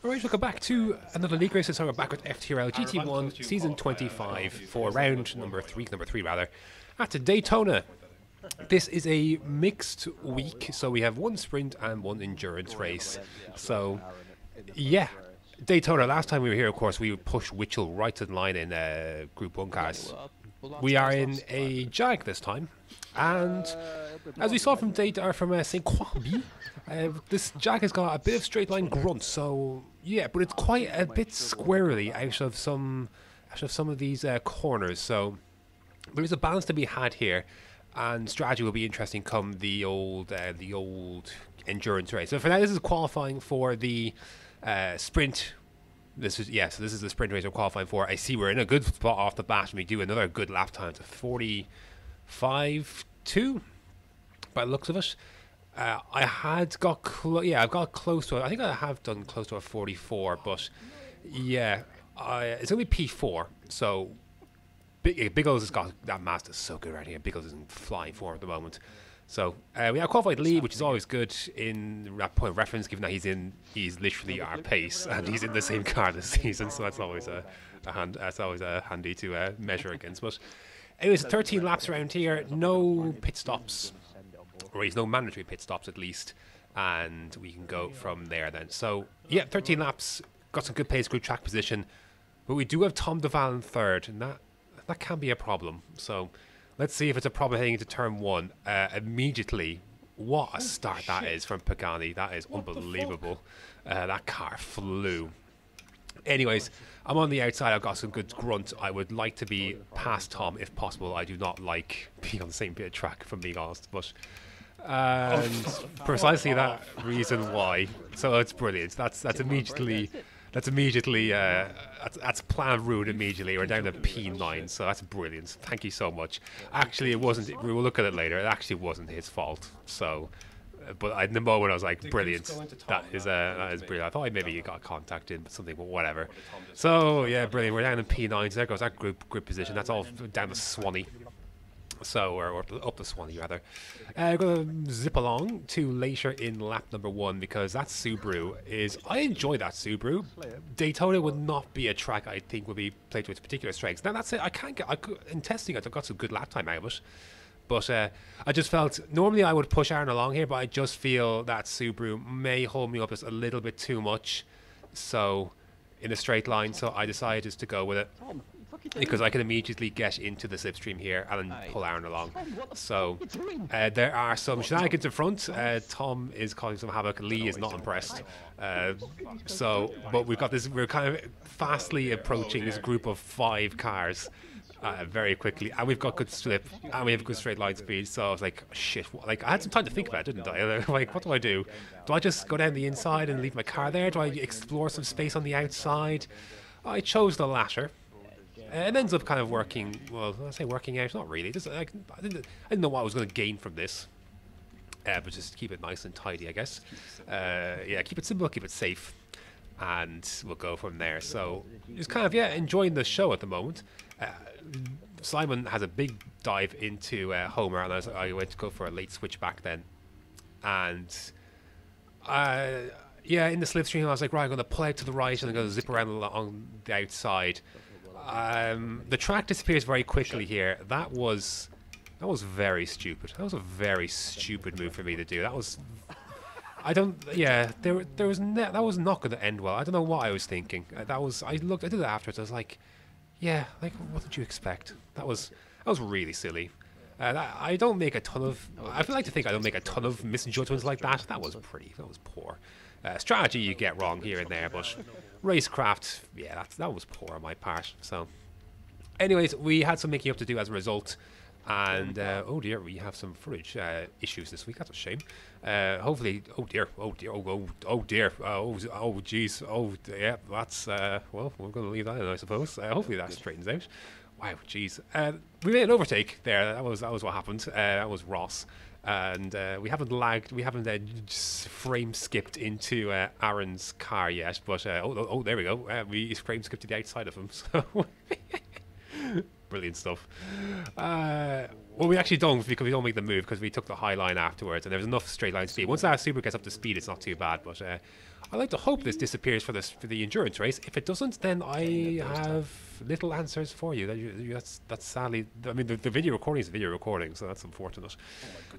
Alright, welcome back to another league race. So we're back with FTRL GT1 Season 25 for round number 3 rather, at Daytona. This is a mixed week, so we have one sprint and one endurance race. So, yeah, Daytona, last time we were here, of course, we pushed Witchell right to the line in Group 1 cars. We are in a Jag this time, and as we saw from St. Croix, this Jag has got a bit of straight line grunt, so yeah, but it's quite a bit squirrely out of some of these corners. So there's a balance to be had here, and strategy will be interesting come the old endurance race. So for now, this is qualifying for the sprint. This is the sprint race we're qualifying for. I see we're in a good spot off the bat, and we do another good lap time to 45.2 by the looks of it. I've got close to it. I think I have done close to a 44, but yeah, it's going to be P4. So Biggles has got that Mazda so good right here. Biggles is in flying form at the moment. So we have qualified lead, which is always good in that point of reference, given that he's literally our pace, and he's in the same car this season. So that's always handy to measure against. But anyways, 13 laps around here, no pit stops. Or at least no mandatory pit stops at least, and we can go from there then. So yeah, 13 laps, got some good pace, good track position, but we do have Tom Duval in third, and that can be a problem. So let's see if it's a problem heading into turn 1. Immediately, what a start that is from Pagani. That is unbelievable. That car flew. Anyways, I'm on the outside. I've got some good grunt. I would like to be past Tom if possible. I do not like being on the same bit of track, if I'm being honest, but and precisely that reason why. So it's brilliant. That's immediately that's plan rude immediately. We're down to P9, so that's brilliant. Thank you so much. Actually, it wasn't. We will look at it later. It actually wasn't his fault. So, but in the moment I was like, brilliant. That is brilliant. I thought maybe you got contacted, but something, but whatever. So yeah, brilliant. We're down in P9. So there goes that group position. That's all down to Swanee. So, or up the Swanee rather. I'm going to zip along to later in lap number 1, because that Subaru I enjoy that Subaru. Daytona would not be a track I think would be played to its particular strengths. Now that's it. In testing it, I got some good lap time out of it. But I just felt, normally I would push Aaron along here, but I just feel that Subaru may hold me up just a little bit too much. So, in a straight line, so I decided just to go with it, because I can immediately get into the slipstream here and pull Aaron along. So there are some shenanigans in front. Tom is causing some havoc. Lee is not impressed. But we've got this. We're kind of fastly approaching this group of 5 cars very quickly, and we've got good slip and we have good straight line speed. So I was like, shit. Like, I had some time to think about it, didn't I? Like, what do I do? Do I just go down the inside and leave my car there? Do I explore some space on the outside? I chose the latter. It ends up kind of working, well, I say working out, not really. Just, I didn't know what I was going to gain from this. But just keep it nice and tidy, I guess. Yeah, keep it simple, keep it safe. And we'll go from there. So, just kind of, enjoying the show at the moment. Simon has a big dive into Homer, and I went to go for a late switch back then. And, in the slipstream, I was like, right, I'm going to pull out to the right and I'm going to zip around on the outside. The track disappears very quickly here. That was very stupid. That was a very stupid move for me to do. That was, that was not going to end well. I don't know what I was thinking. I did it afterwards. I was like, what did you expect? That was really silly. I don't make a ton of. I feel like to think I don't make a ton of misjudgments like that. That was poor. Strategy you get wrong here and there, but racecraft, that was poor on my part. So, anyways, we had some making up to do as a result, and oh dear, we have some footage issues this week. That's a shame. Hopefully, oh jeez, that's well, we're going to leave that in, I suppose. Hopefully that straightens out. Wow, jeez. We made an overtake there. That was what happened. That was Ross. And we haven't frame skipped into Aaron's car yet, but there we go. We frame skipped to the outside of him. So brilliant stuff. Well, we actually don't, because we don't make the move, because we took the high line afterwards, and there was enough straight line speed. Once that Super gets up to speed, it's not too bad. But I like to hope this disappears for the endurance race. If it doesn't, then I have little answers for you. That's sadly. I mean, the video recording is a video recording, so that's unfortunate.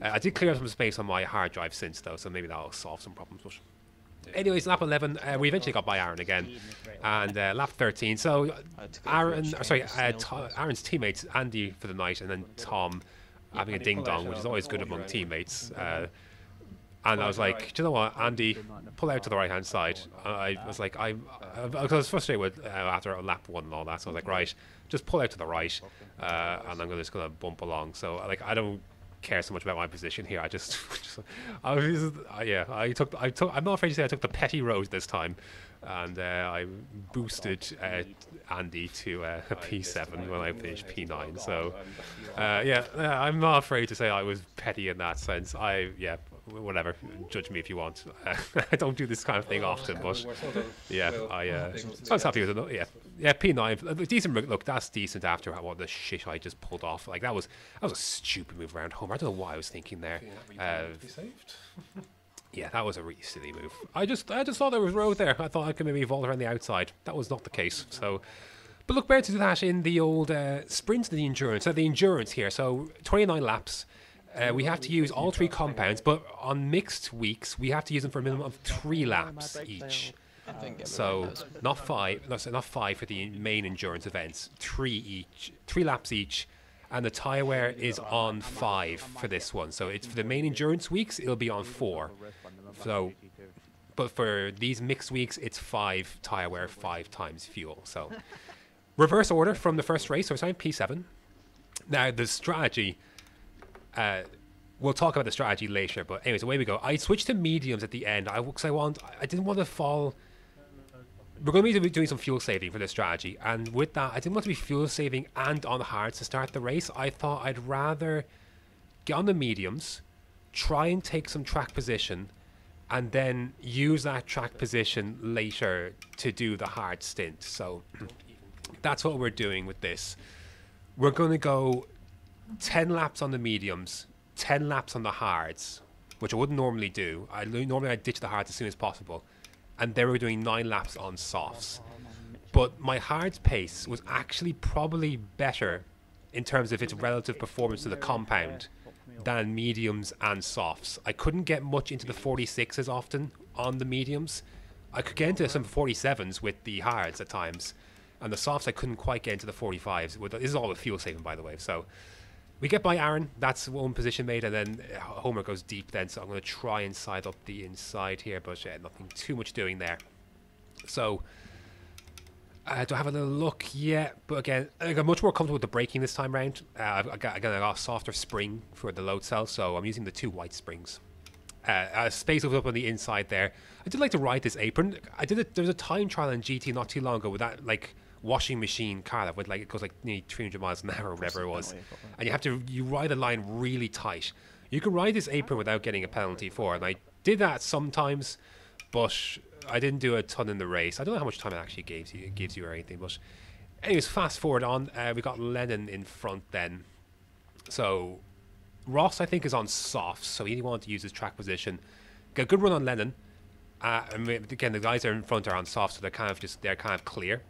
I did clear some space on my hard drive since though, so maybe that'll solve some problems. But anyways, lap 11, we eventually got by Aaron again, and lap 13. So Aaron's teammates, Andy for the night, and then Tom having a ding dong, which is always good among teammates. And I was like, do you know what, Andy, pull out to the right-hand side. I was like, I was frustrated with after lap 1 and all that, so I was like, right, just pull out to the right, and I'm just gonna bump along. So like, I don't care so much about my position here. I'm not afraid to say I took the petty road this time, and I boosted Andy to a P7 when I finished P9. So I'm not afraid to say I was petty in that sense. Whatever, judge me if you want. I don't do this kind of thing often, but I was happy with it. Yeah, P9, decent look. That's decent after what the shit I just pulled off. Like that was a stupid move around home. I don't know what I was thinking there. Yeah, that was a really silly move. I just thought there was road there. I thought I could maybe vault around the outside. That was not the case. So, but look, better to do that in the old sprint and the endurance. So the endurance here. So 29 laps. We have to use all 3 compounds, but on mixed weeks, we have to use them for a minimum of 3 laps each. So not 5. No, so not 5 for the main endurance events. 3 laps each, and the tire wear is on 5 for this one. So it's for the main endurance weeks, it'll be on 4. So, but for these mixed weeks, it's 5 tire wear, 5 times fuel. So reverse order from the first race. So it's on P7. Now the strategy. We'll talk about the strategy later, but anyways, away we go. I switched to mediums at the end. I didn't want to fall. We're going to be doing some fuel saving for this strategy, and with that, I didn't want to be fuel saving and on hards to start the race. I thought I'd rather get on the mediums, try and take some track position, and then use that track position later to do the hard stint. So that's what we're doing with this. We're going to go 10 laps on the mediums, 10 laps on the hards, which I wouldn't normally do. Normally I'd ditch the hards as soon as possible, and then we're doing 9 laps on softs. But my hards pace was actually probably better in terms of its relative performance to the compound than mediums and softs. I couldn't get much into the 46s often on the mediums. I could get into some 47s with the hards at times, and the softs I couldn't quite get into the 45s. This is all the fuel saving, by the way. So we get by Aaron, that's one position made, and then Homer goes deep then, so I'm going to try and side up the inside here, but nothing too much doing there. So, do I have a little look? Yeah, but again, I got much more comfortable with the braking this time round. I got a softer spring for the load cell, so I'm using the 2 white springs. Space opens up on the inside there. I did like to ride this apron. There was a time trial in GT not too long ago with that, like, washing machine car that would it goes like nearly 300 miles an hour or whatever it was, and you ride the line really tight. You can ride this apron without getting a penalty for it, and I did that sometimes, but I didn't do a ton in the race. I don't know how much time it actually gives you or anything, but anyways, fast forward on. We got Lennon in front then. So Ross, I think, is on softs, so he wanted to use his track position. Got a good run on Lennon. Again, the guys that are in front are on softs, so they're kind of clear.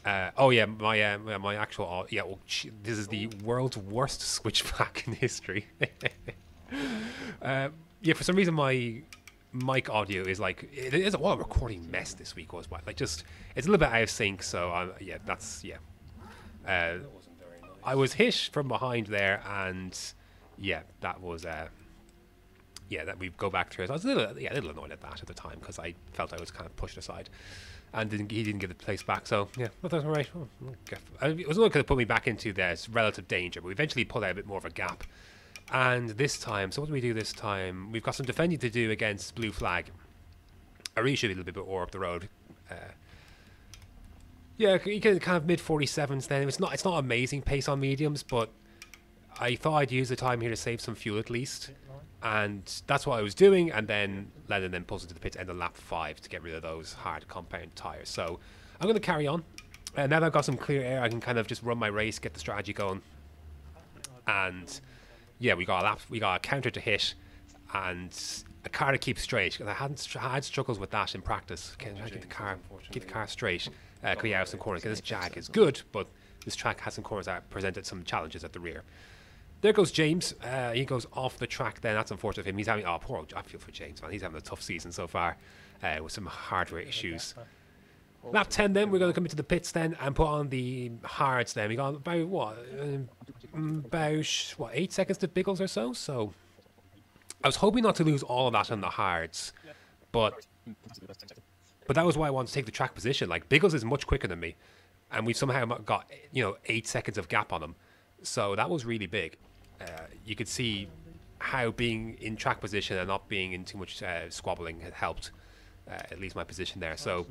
My actual this is the world's worst switchback in history. For some reason my mic audio is like, it is a recording mess this week was, like, just it's a little bit out of sync. So I was hit from behind there, and that was that we go back through it. I was a little annoyed at that at the time because I felt I was kind of pushed aside. And he didn't get the place back, so yeah, well, that's all right. It was only going to put me back into this relative danger, but we eventually pulled out a bit more of a gap. And this time, so what do we do this time? We've got some defending to do against Blue Flag. I really should be a little bit more up the road. You get kind of mid 47s then. It's not amazing pace on mediums, but I thought I'd use the time here to save some fuel at least. And that's what I was doing, and then Lennon then pulls into the pit end of lap 5 to get rid of those hard compound tyres. So I'm going to carry on. Now that I've got some clear air, I can kind of just run my race, get the strategy going. And we got a counter to hit, and a car to keep straight. And I had struggles with that in practice. Can I keep the car straight coming out of some corners? This Jag is good, but this track has some corners that presented some challenges at the rear. There goes James. He goes off the track then. That's unfortunate for him. He's having, I feel for James, man. He's having a tough season so far with some hardware issues. Lap 10 then, we're going to come into the pits then and put on the hards then. We got about, about 8 seconds to Biggles or so. So I was hoping not to lose all of that on the hards. But that was why I wanted to take the track position. Like, Biggles is much quicker than me. And we've somehow got, 8 seconds of gap on him. So that was really big. You could see how being in track position and not being in too much squabbling had helped. At least my position there. So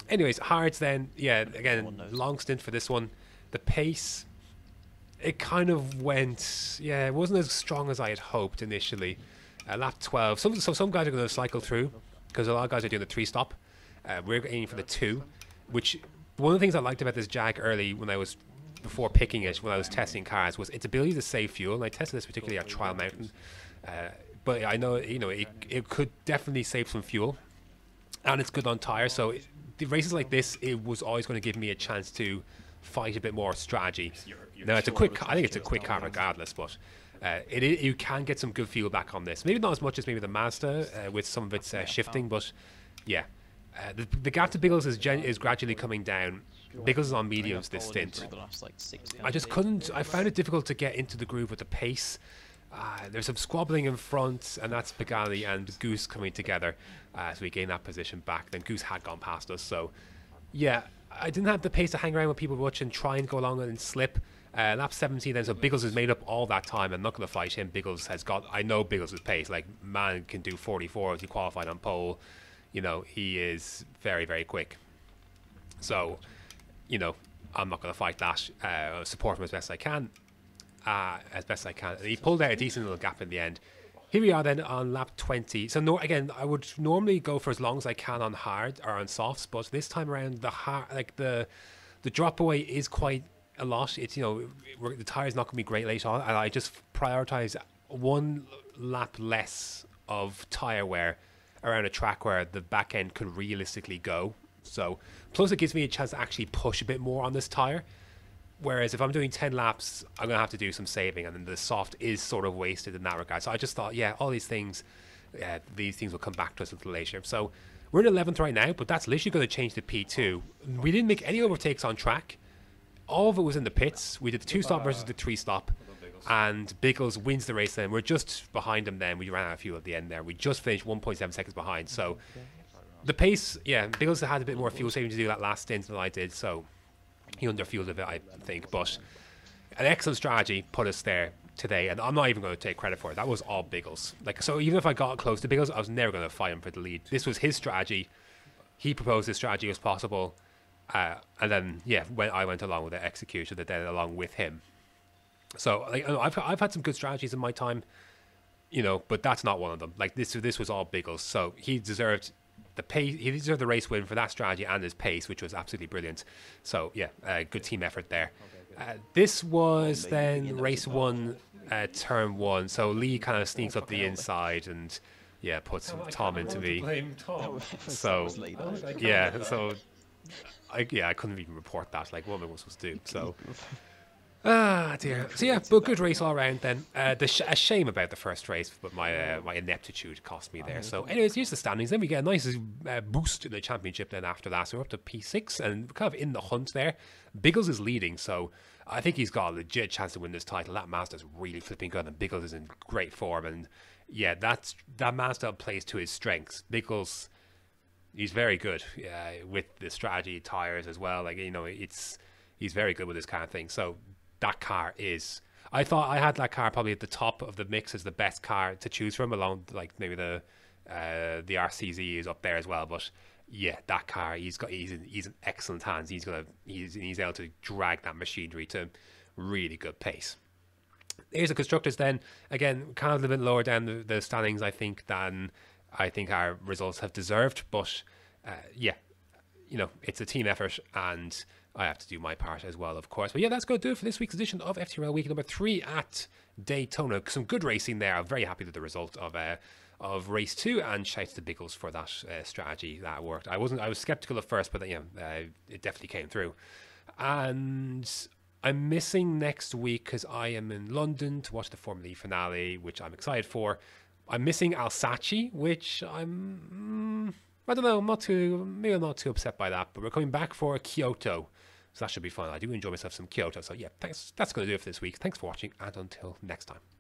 anyways, hards then, yeah, again, long stint for this one. The pace, it kind of went, yeah, it wasn't as strong as I had hoped initially. Lap 12, some guys are going to cycle through because a lot of guys are doing the 3-stop. We're aiming for the 2, which one of the things I liked about this Jag early before picking it, when I was testing cars, was its ability to save fuel. And I tested this particularly at Trial Mountain. But I know, it could definitely save some fuel, and it's good on tires. So the races like this, it was always going to give me a chance to fight a bit more strategy. Now I think it's a quick car regardless, but you can get some good fuel back on this. Maybe not as much as maybe the Mazda with some of its shifting, but yeah, the gap to Biggles is gradually coming down. Biggles is on mediums this stint. I found it difficult to get into the groove with the pace. There's some squabbling in front, and that's Pagani and Goose coming together as we gain that position back. Then Goose had gone past us, so yeah, I didn't have the pace to hang around with people much and try and go along and slip. Lap 17 then, so Biggles has made up all that time. I'm not going to fight him. I know Biggles' pace. Like, man can do 44 as he qualified on pole. He is very, very quick. So, I'm not going to fight that. Support him as best I can. And he pulled out a decent little gap in the end. Here we are then on lap 20. So again, I would normally go for as long as I can on hard or on softs, but this time around the drop away is quite a lot. It's the tire's not going to be great late on, and I just prioritize one lap less of tire wear around a track where the back end could realistically go. So plus it gives me a chance to actually push a bit more on this tire. Whereas if I'm doing 10 laps, I'm going to have to do some saving, and then the soft is sort of wasted in that regard. So I just thought, yeah, all these things will come back to us a little later. So we're in 11th right now, but that's literally going to change to P2. We didn't make any overtakes on track. All of it was in the pits. We did the 2-stop versus the 3-stop, and Biggles wins the race then. We're just behind him then. We ran out of fuel at the end there. We just finished 1.7 seconds behind. So the pace, yeah, Biggles had a bit more fuel saving to do that last stint than I did, so he underfueled a bit, I think, but an excellent strategy put us there today, and I'm not even going to take credit for it. That was all Biggles. So even if I got close to Biggles, I was never going to fight him for the lead. This was his strategy. He proposed this strategy as possible, and then when I went along with it, executed it then along with him. So I've had some good strategies in my time, but that's not one of them. This was all Biggles, so he deserved the pace. He deserved the race win for that strategy and his pace, which was absolutely brilliant. So yeah, good team effort there. This was then race 1, turn 1. So Lee kind of sneaks up the inside and puts Tom into me. So yeah, I couldn't even report that. Like, what am I supposed to do? So. Dear. So yeah, but good race all around then. A shame about the first race, but my ineptitude cost me there. So anyways, here's the standings. Then we get a nice boost in the championship then after that. So we're up to P6 and kind of in the hunt there. Biggles is leading, so I think he's got a legit chance to win this title. That Mazda's really flipping good, and Biggles is in great form. And yeah, that Mazda plays to his strengths. Biggles, he's very good with the strategy tires as well. He's very good with this kind of thing. So that car is, I thought I had that car probably at the top of the mix as the best car to choose from, along maybe the RCZ is up there as well. But yeah, that car, he's in excellent hands. He's able to drag that machinery to really good pace. Here's the constructors then. Again, kind of a little bit lower down the standings, I think, than I think our results have deserved. But yeah, it's a team effort, and I have to do my part as well, of course. But yeah, that's going to do it for this week's edition of FTRL Week number 3 at Daytona. Some good racing there. I'm very happy with the result of race 2, and shout out to the Biggles for that strategy that worked. I was skeptical at first, but it definitely came through. And I'm missing next week because I am in London to watch the Formula E finale, which I'm excited for. I'm missing Alsace, which I don't know, maybe I'm not too upset by that, but we're coming back for Kyoto, so that should be fun. I do enjoy myself some Kyoto, so yeah, thanks. That's going to do it for this week. Thanks for watching, and until next time.